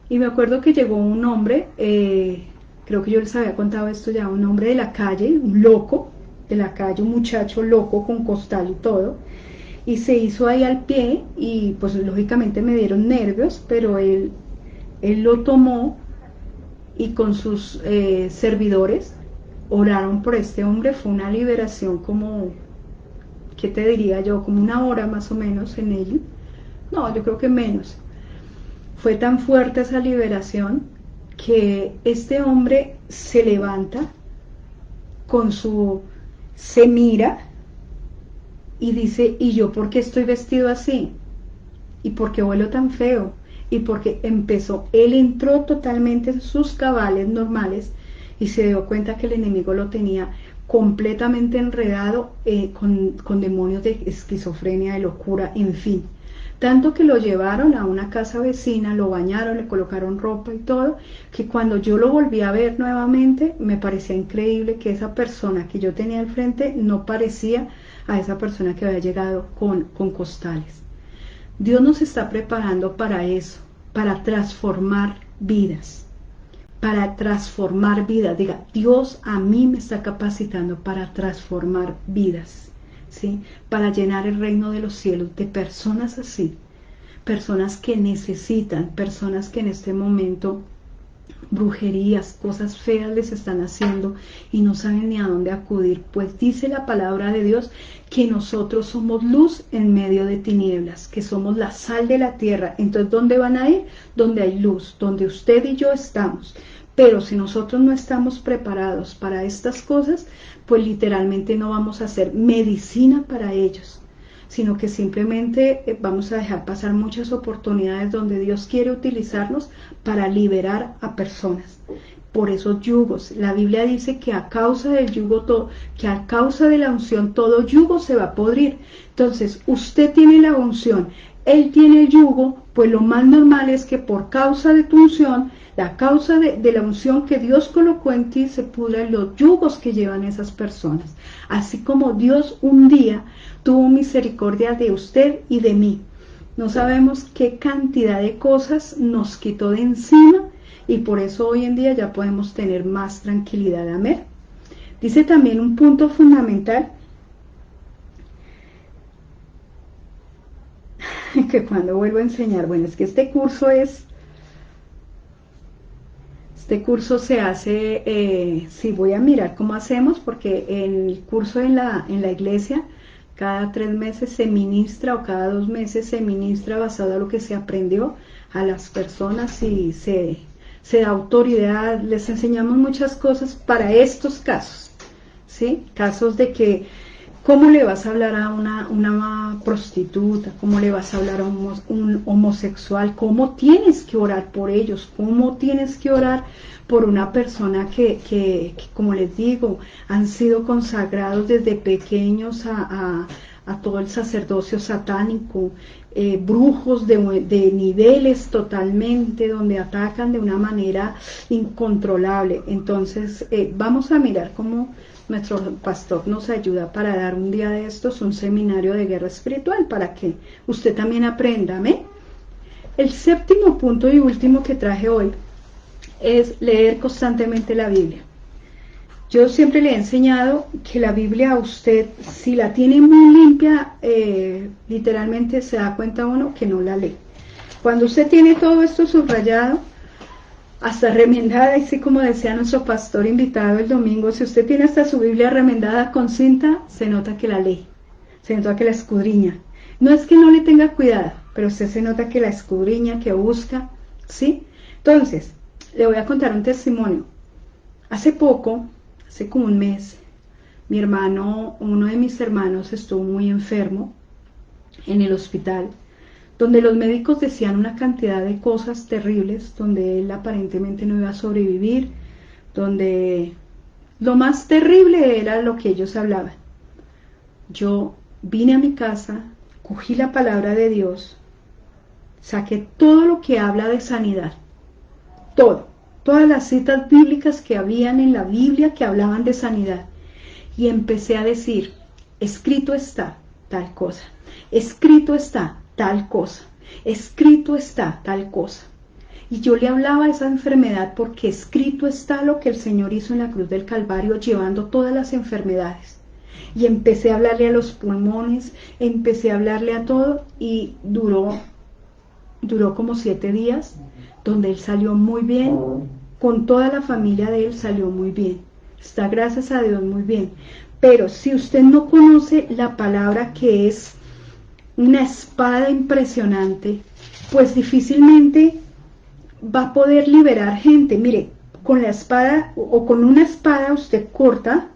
Y me acuerdo que llegó un hombre, creo que yo les había contado esto ya, un hombre de la calle, un loco de la calle, un muchacho loco con costal y todo, y se hizo ahí al pie, y pues lógicamente me dieron nervios, pero él lo tomó, y con sus servidores oraron por este hombre. Fue una liberación como, ¿qué te diría yo? Como una hora más o menos en ello. No, yo creo que menos. Fue tan fuerte esa liberación que este hombre se levanta se mira y dice: ¿y yo por qué estoy vestido así? ¿Y por qué huelo tan feo? Y porque él entró totalmente en sus cabales normales y se dio cuenta que el enemigo lo tenía completamente enredado con demonios de esquizofrenia, de locura, en fin. Tanto que lo llevaron a una casa vecina, lo bañaron, le colocaron ropa y todo, que cuando yo lo volví a ver nuevamente, me parecía increíble que esa persona que yo tenía al frente no parecía a esa persona que había llegado con costales. Dios nos está preparando para eso, para transformar vidas. Para transformar vidas. Diga: Dios a mí me está capacitando para transformar vidas, ¿sí? Para llenar el reino de los cielos de personas así, personas que necesitan, personas que en este momento brujerías, cosas feas les están haciendo y no saben ni a dónde acudir. Pues dice la palabra de Dios que nosotros somos luz en medio de tinieblas, que somos la sal de la tierra. Entonces, ¿dónde van a ir? Donde hay luz, donde usted y yo estamos. Pero si nosotros no estamos preparados para estas cosas, pues literalmente no vamos a hacer medicina para ellos, sino que simplemente vamos a dejar pasar muchas oportunidades donde Dios quiere utilizarnos para liberar a personas. por esos yugos. La Biblia dice que a causa del yugo, que a causa de la unción todo yugo se va a podrir. Entonces, usted tiene la unción, él tiene el yugo, pues lo más normal es que por causa de tu unción, la causa de la unción que Dios colocó en ti, se pudran los yugos que llevan esas personas. Así como Dios un día tuvo misericordia de usted y de mí. No sabemos qué cantidad de cosas nos quitó de encima y por eso hoy en día ya podemos tener más tranquilidad. Amén. Dice también un punto fundamental, que cuando vuelvo a enseñar, bueno, es que este curso se hace, sí, voy a mirar cómo hacemos, porque el curso en la iglesia, cada 3 meses se ministra, o cada 2 meses se ministra basado a lo que se aprendió a las personas, y se da autoridad, les enseñamos muchas cosas para estos casos, ¿sí? Casos de que, ¿cómo le vas a hablar a una prostituta? ¿Cómo le vas a hablar a un homosexual? ¿Cómo tienes que orar por ellos? ¿Cómo tienes que orar por una persona que, como les digo, han sido consagrados desde pequeños a todo el sacerdocio satánico, brujos de niveles totalmente, donde atacan de una manera incontrolable? Entonces, vamos a mirar cómo nuestro pastor nos ayuda para dar un día de estos un seminario de guerra espiritual, para que usted también aprenda. ¿Amén? El séptimo punto y último que traje hoy es leer constantemente la Biblia. Yo siempre le he enseñado que la Biblia a usted, si la tiene muy limpia, literalmente se da cuenta uno que no la lee. Cuando usted tiene todo esto subrayado, hasta remendada, así como decía nuestro pastor invitado el domingo, si usted tiene hasta su Biblia remendada con cinta, se nota que la lee, se nota que la escudriña. No es que no le tenga cuidado, pero usted se nota que la escudriña, que busca, ¿sí? Entonces, le voy a contar un testimonio. Hace poco, hace como un mes, uno de mis hermanos estuvo muy enfermo en el hospital, donde los médicos decían una cantidad de cosas terribles, donde él aparentemente no iba a sobrevivir, donde lo más terrible era lo que ellos hablaban. Yo vine a mi casa, cogí la palabra de Dios, saqué todo lo que habla de sanidad, todas las citas bíblicas que habían en la Biblia que hablaban de sanidad, y empecé a decir, escrito está tal cosa, escrito está tal cosa, escrito está tal cosa. Y yo le hablaba a esa enfermedad, porque escrito está lo que el Señor hizo en la cruz del Calvario, llevando todas las enfermedades. Y empecé a hablarle a los pulmones, empecé a hablarle a todo, y duró como 7 días, donde él salió muy bien, con toda la familia de él salió muy bien, está, gracias a Dios, muy bien. Pero si usted no conoce la palabra, que es una espada impresionante, pues difícilmente va a poder liberar gente. Mire, con la espada o con una espada usted corta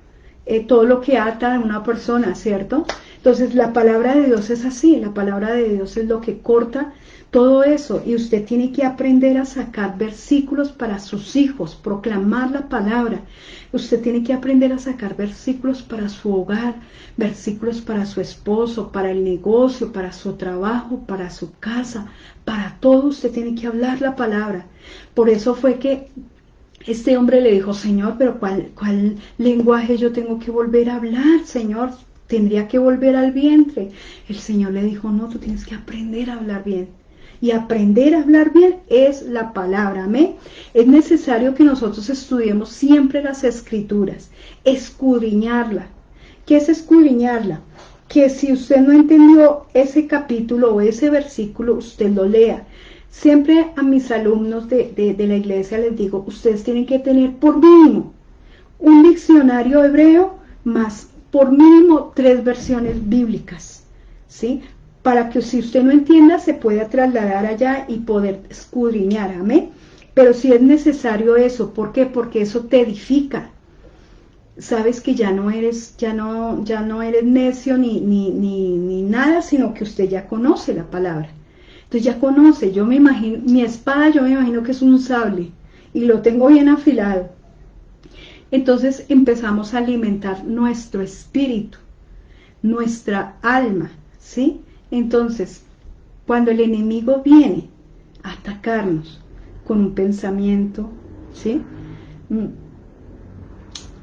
todo lo que ata a una persona, ¿cierto? Entonces la palabra de Dios es así, la palabra de Dios es lo que corta todo eso, y usted tiene que aprender a sacar versículos para sus hijos, proclamar la palabra. Usted tiene que aprender a sacar versículos para su hogar, versículos para su esposo, para el negocio, para su trabajo, para su casa, para todo. Usted tiene que hablar la palabra. Por eso fue que este hombre le dijo, Señor, pero ¿cuál lenguaje yo tengo que volver a hablar, Señor? Tendría que volver al vientre. El Señor le dijo, no, tú tienes que aprender a hablar bien. Y aprender a hablar bien es la palabra. Amén. Es necesario que nosotros estudiemos siempre las Escrituras, escudriñarla. ¿Qué es escudriñarla? Que si usted no entendió ese capítulo o ese versículo, usted lo lea. Siempre a mis alumnos de la iglesia les digo, ustedes tienen que tener por mínimo un diccionario hebreo, más por mínimo 3 versiones bíblicas, ¿sí? Para que si usted no entienda, se pueda trasladar allá y poder escudriñar. Amén. Pero si es necesario eso, ¿por qué? Porque eso te edifica. Sabes que ya no eres necio ni nada, sino que usted ya conoce la palabra. Entonces ya conoce. Yo me imagino, mi espada, yo me imagino que es un sable, y lo tengo bien afilado. Entonces empezamos a alimentar nuestro espíritu, nuestra alma, ¿sí? Entonces, cuando el enemigo viene a atacarnos con un pensamiento, ¿sí?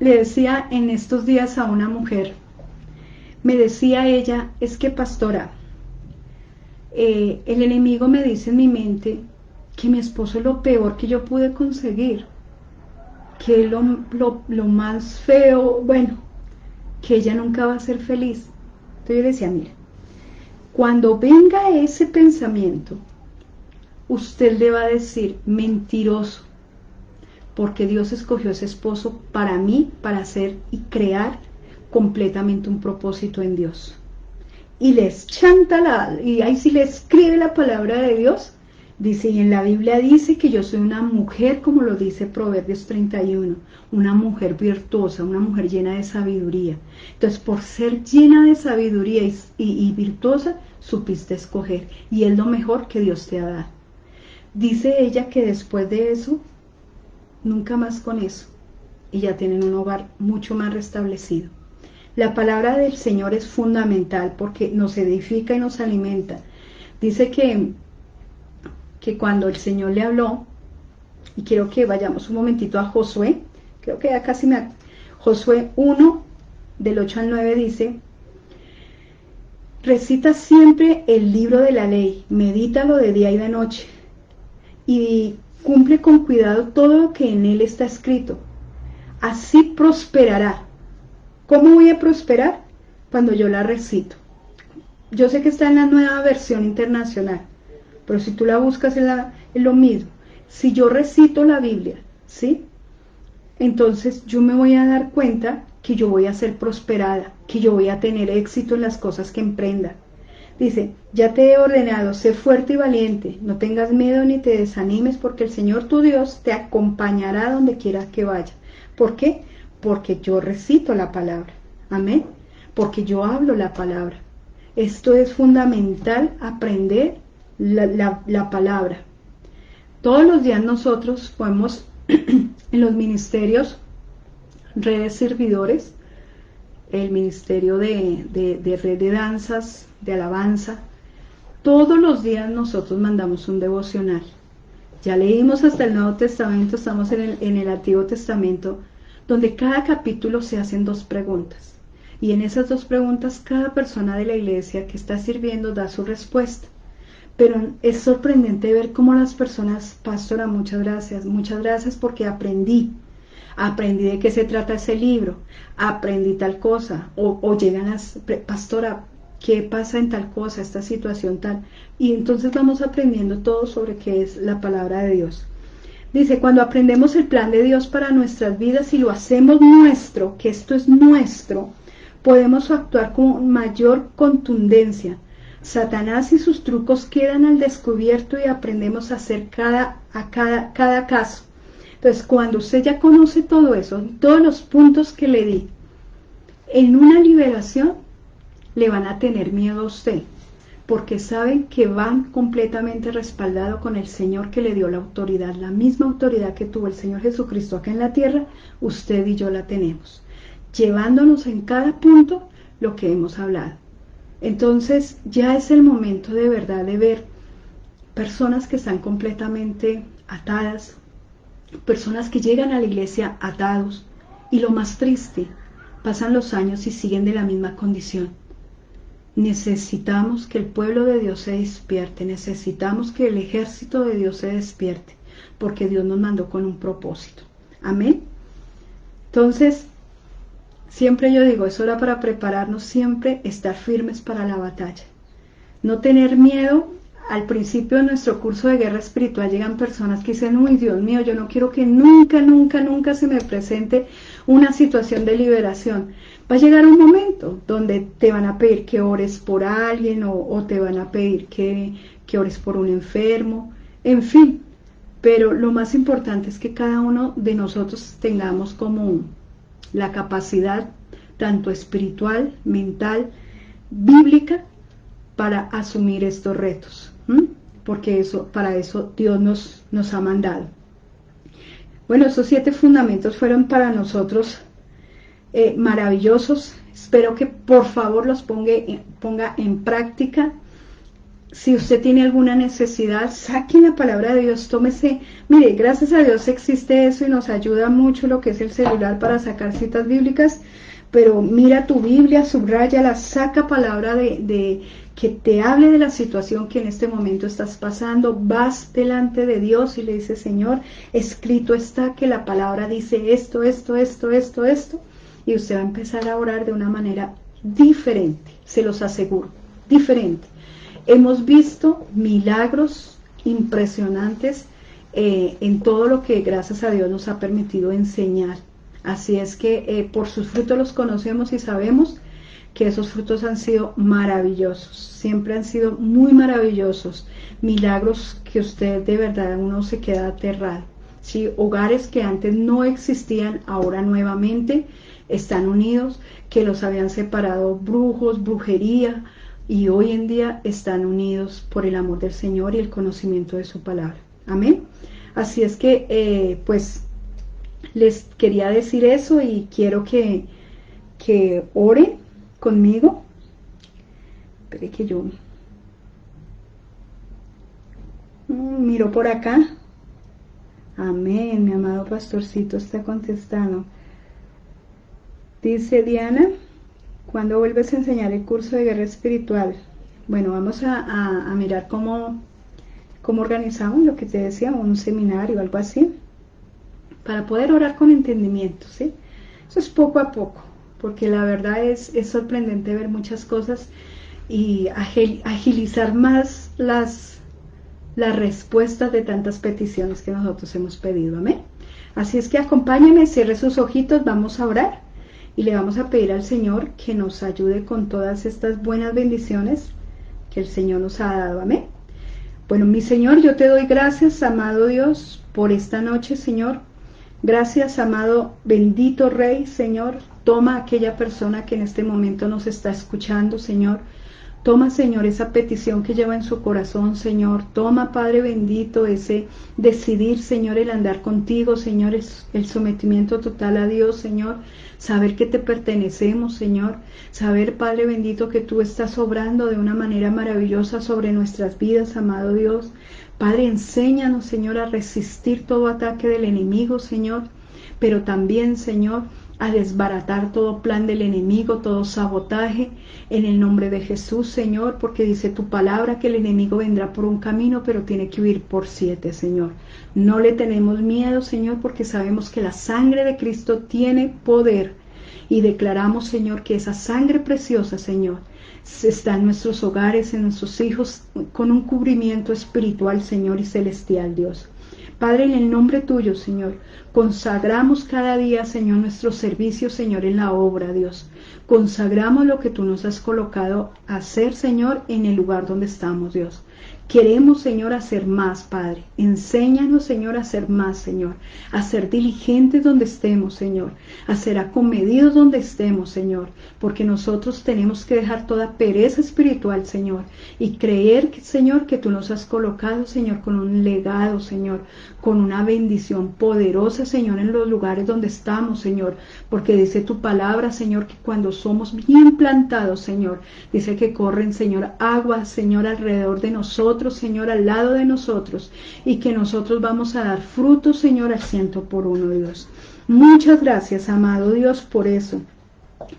Le decía en estos días a una mujer, me decía ella, es que pastora, el enemigo me dice en mi mente que mi esposo es lo peor que yo pude conseguir, que es lo más feo, bueno, que ella nunca va a ser feliz. Entonces yo le decía, mira, cuando venga ese pensamiento, usted le va a decir, mentiroso, porque Dios escogió ese esposo para mí, para hacer y crear completamente un propósito en Dios. Y les chanta y ahí sí le escribe la palabra de Dios, dice, y en la Biblia dice que yo soy una mujer, como lo dice Proverbios 31, una mujer virtuosa, una mujer llena de sabiduría. Entonces, por ser llena de sabiduría y virtuosa, supiste escoger, y es lo mejor que Dios te ha dado. Dice ella que después de eso, nunca más con eso, y ya tienen un hogar mucho más restablecido. La palabra del Señor es fundamental porque nos edifica y nos alimenta. Dice que cuando el Señor le habló, y quiero que vayamos un momentito a Josué, creo que ya casi Josué 1, del 8 al 9 dice, recita siempre el libro de la ley, medítalo de día y de noche, y cumple con cuidado todo lo que en él está escrito. Así prosperará. ¿Cómo voy a prosperar? Cuando yo la recito. Yo sé que está en la nueva versión internacional, pero si tú la buscas es lo mismo. Si yo recito la Biblia, ¿sí? Entonces yo me voy a dar cuenta que yo voy a ser prosperada, que yo voy a tener éxito en las cosas que emprenda. Dice, ya te he ordenado, sé fuerte y valiente, no tengas miedo ni te desanimes, porque el Señor tu Dios te acompañará donde quiera que vaya. ¿Por qué? Porque yo recito la palabra, amén, porque yo hablo la palabra. Esto es fundamental, aprender la palabra. Todos los días nosotros podemos, en los ministerios, redes servidores, el ministerio de red de danzas, de alabanza, todos los días nosotros mandamos un devocional. Ya leímos hasta el Nuevo Testamento, estamos en el Antiguo Testamento, donde cada capítulo se hacen 2 preguntas. Y en esas 2 preguntas, cada persona de la iglesia que está sirviendo da su respuesta. Pero es sorprendente ver cómo las personas, pastora, muchas gracias porque aprendí de qué se trata ese libro, aprendí tal cosa, o llegan las, pastora, ¿qué pasa en tal cosa, esta situación tal? Y entonces vamos aprendiendo todo sobre qué es la palabra de Dios. Dice, cuando aprendemos el plan de Dios para nuestras vidas y lo hacemos nuestro, que esto es nuestro, podemos actuar con mayor contundencia. Satanás y sus trucos quedan al descubierto y aprendemos a hacer cada caso. Entonces, cuando usted ya conoce todo eso, todos los puntos que le di, en una liberación le van a tener miedo a usted, porque saben que van completamente respaldados con el Señor que le dio la autoridad, la misma autoridad que tuvo el Señor Jesucristo acá en la tierra, usted y yo la tenemos, llevándonos en cada punto lo que hemos hablado. Entonces ya es el momento de verdad de ver personas que están completamente atadas, personas que llegan a la iglesia atados, y lo más triste, pasan los años y siguen de la misma condición. Necesitamos que el pueblo de Dios se despierte, necesitamos que el ejército de Dios se despierte, porque Dios nos mandó con un propósito. Amén. Entonces, siempre yo digo, es hora para prepararnos, siempre estar firmes para la batalla. No tener miedo. Al principio de nuestro curso de guerra espiritual llegan personas que dicen, uy, Dios mío, yo no quiero que nunca se me presente una situación de liberación. Va a llegar un momento donde te van a pedir que ores por alguien o te van a pedir que ores por un enfermo, en fin. Pero lo más importante es que cada uno de nosotros tengamos como la capacidad, tanto espiritual, mental, bíblica, para asumir estos retos, porque para eso Dios nos ha mandado. Bueno, esos 7 fundamentos fueron para nosotros maravillosos. Espero que por favor los ponga en práctica. Si usted tiene alguna necesidad, saque la palabra de Dios, tómese. Mire, gracias a Dios existe eso y nos ayuda mucho lo que es el celular para sacar citas bíblicas, pero mira tu Biblia, subráyala, saca palabra de que te hable de la situación que en este momento estás pasando. Vas delante de Dios y le dices: Señor, escrito está que la palabra dice esto, esto, esto, esto, esto, y usted va a empezar a orar de una manera diferente, se los aseguro, diferente. Hemos visto milagros impresionantes en todo lo que gracias a Dios nos ha permitido enseñar. Así es que por sus frutos los conocemos y sabemos que esos frutos han sido maravillosos, siempre han sido muy maravillosos, milagros que usted de verdad uno se queda aterrado. ¿Sí? Hogares que antes no existían, ahora nuevamente están unidos, que los habían separado brujos, brujería, y hoy en día están unidos por el amor del Señor y el conocimiento de su palabra. Amén. Así es que pues les quería decir eso y quiero que oren conmigo. Espere que yo miro por acá. Amén, mi amado pastorcito está contestando. Dice Diana: ¿cuándo vuelves a enseñar el curso de guerra espiritual? Bueno, vamos a mirar cómo organizamos lo que te decía, un seminario o algo así, para poder orar con entendimiento, ¿sí? Eso es poco a poco, porque la verdad es sorprendente ver muchas cosas y agilizar más las respuestas de tantas peticiones que nosotros hemos pedido. Amén. Así es que acompáñenme, cierre sus ojitos, vamos a orar. Y le vamos a pedir al Señor que nos ayude con todas estas buenas bendiciones que el Señor nos ha dado. Amén. Bueno, mi Señor, yo te doy gracias, amado Dios, por esta noche, Señor. Gracias, amado, bendito Rey, Señor. Toma a aquella persona que en este momento nos está escuchando, Señor. Toma, Señor, esa petición que lleva en su corazón, Señor. Toma, Padre bendito, ese decidir, Señor, el andar contigo, Señor, el sometimiento total a Dios, Señor. Saber que te pertenecemos, Señor. Saber, Padre bendito, que tú estás obrando de una manera maravillosa sobre nuestras vidas, amado Dios. Padre, enséñanos, Señor, a resistir todo ataque del enemigo, Señor. Pero también, Señor, a desbaratar todo plan del enemigo, todo sabotaje, en el nombre de Jesús, Señor, porque dice tu palabra que el enemigo vendrá por un camino, pero tiene que huir por 7, Señor. No le tenemos miedo, Señor, porque sabemos que la sangre de Cristo tiene poder, y declaramos, Señor, que esa sangre preciosa, Señor, está en nuestros hogares, en nuestros hijos, con un cubrimiento espiritual, Señor, y celestial, Dios. Padre, en el nombre tuyo, Señor, consagramos cada día, Señor, nuestro servicio, Señor, en la obra, Dios. Consagramos lo que tú nos has colocado a hacer, Señor, en el lugar donde estamos, Dios. Queremos, Señor, hacer más, Padre. Enséñanos, Señor, a hacer más, Señor. A ser diligentes donde estemos, Señor. A ser acomedidos donde estemos, Señor. Porque nosotros tenemos que dejar toda pereza espiritual, Señor. Y creer, Señor, que tú nos has colocado, Señor, con un legado, Señor. Con una bendición poderosa, Señor, en los lugares donde estamos, Señor. Porque dice tu palabra, Señor, que cuando somos bien plantados, Señor, dice que corren, Señor, aguas, Señor, alrededor de nosotros, Señor, al lado de nosotros, y que nosotros vamos a dar frutos, Señor, al 100%, Dios. Muchas gracias, amado Dios, por eso.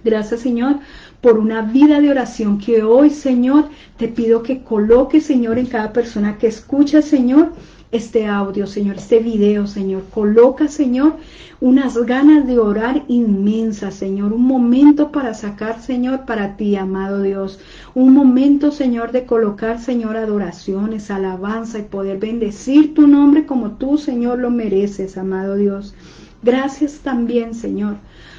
Gracias, Señor, por una vida de oración que hoy, Señor, te pido que coloques, Señor, en cada persona que escucha, Señor, este audio, Señor, este video, Señor. Coloca, Señor, unas ganas de orar inmensas, Señor. Un momento para sacar, Señor, para ti, amado Dios. Un momento, Señor, de colocar, Señor, adoraciones, alabanza y poder bendecir tu nombre como tú, Señor, lo mereces, amado Dios. Gracias también, Señor,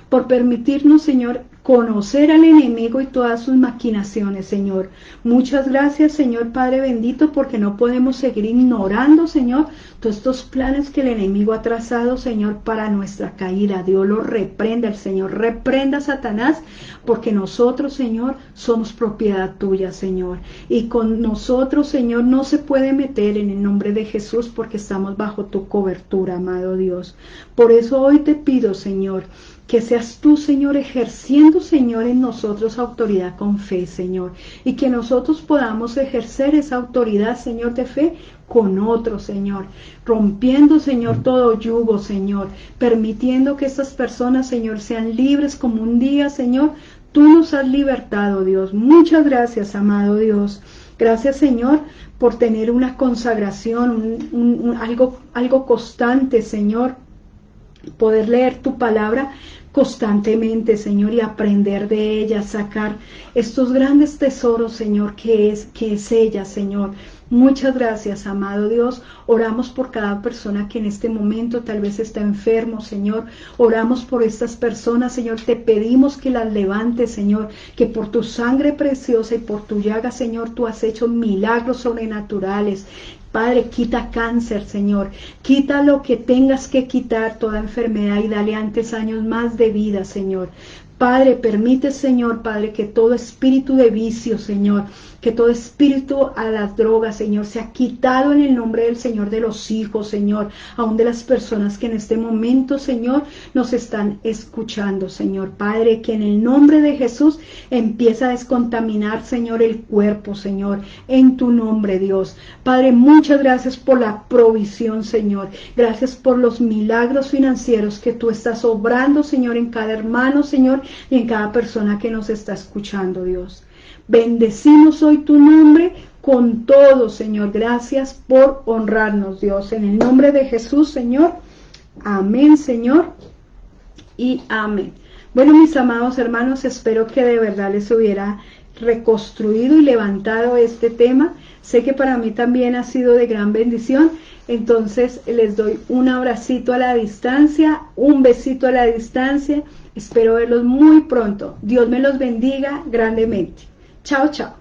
por permitirnos, Señor, conocer al enemigo y todas sus maquinaciones, Señor. Muchas gracias, Señor Padre bendito, porque no podemos seguir ignorando, Señor, todos estos planes que el enemigo ha trazado, Señor, para nuestra caída. Dios lo reprenda, el Señor reprenda a Satanás, porque nosotros, Señor, somos propiedad tuya, Señor. Y con nosotros, Señor, no se puede meter en el nombre de Jesús, porque estamos bajo tu cobertura, amado Dios. Por eso hoy te pido, Señor, que seas tú, Señor, ejerciendo, Señor, en nosotros autoridad con fe, Señor. Y que nosotros podamos ejercer esa autoridad, Señor, de fe con otros, Señor. Rompiendo, Señor, todo yugo, Señor. Permitiendo que estas personas, Señor, sean libres como un día, Señor. Tú nos has libertado, Dios. Muchas gracias, amado Dios. Gracias, Señor, por tener una consagración, algo constante, Señor. Poder leer tu palabra constantemente, Señor, y aprender de ella, sacar estos grandes tesoros, Señor, que es ella, Señor. Muchas gracias, amado Dios. Oramos por cada persona que en este momento tal vez está enfermo, Señor. Oramos por estas personas, Señor. Te pedimos que las levantes, Señor, que por tu sangre preciosa y por tu llaga, Señor, tú has hecho milagros sobrenaturales. Padre, quita cáncer, Señor. Quita lo que tengas que quitar, toda enfermedad, y dale antes años más de vida, Señor. Padre, permite, Señor, Padre, que todo espíritu de vicio, Señor, que todo espíritu a las drogas, Señor, sea quitado en el nombre del Señor, de los hijos, Señor, aún de las personas que en este momento, Señor, nos están escuchando, Señor. Padre, que en el nombre de Jesús empieza a descontaminar, Señor, el cuerpo, Señor, en tu nombre, Dios. Padre, muchas gracias por la provisión, Señor. Gracias por los milagros financieros que tú estás obrando, Señor, en cada hermano, Señor, y en cada persona que nos está escuchando, Dios. Bendecimos hoy tu nombre con todo, Señor. Gracias por honrarnos, Dios. En el nombre de Jesús, Señor. Amén, Señor. Y amén. Bueno, mis amados hermanos, espero que de verdad les hubiera reconstruido y levantado este tema. Sé que para mí también ha sido de gran bendición. Entonces les doy un abracito a la distancia, un besito a la distancia. Espero verlos muy pronto. Dios me los bendiga grandemente. Chao, chao.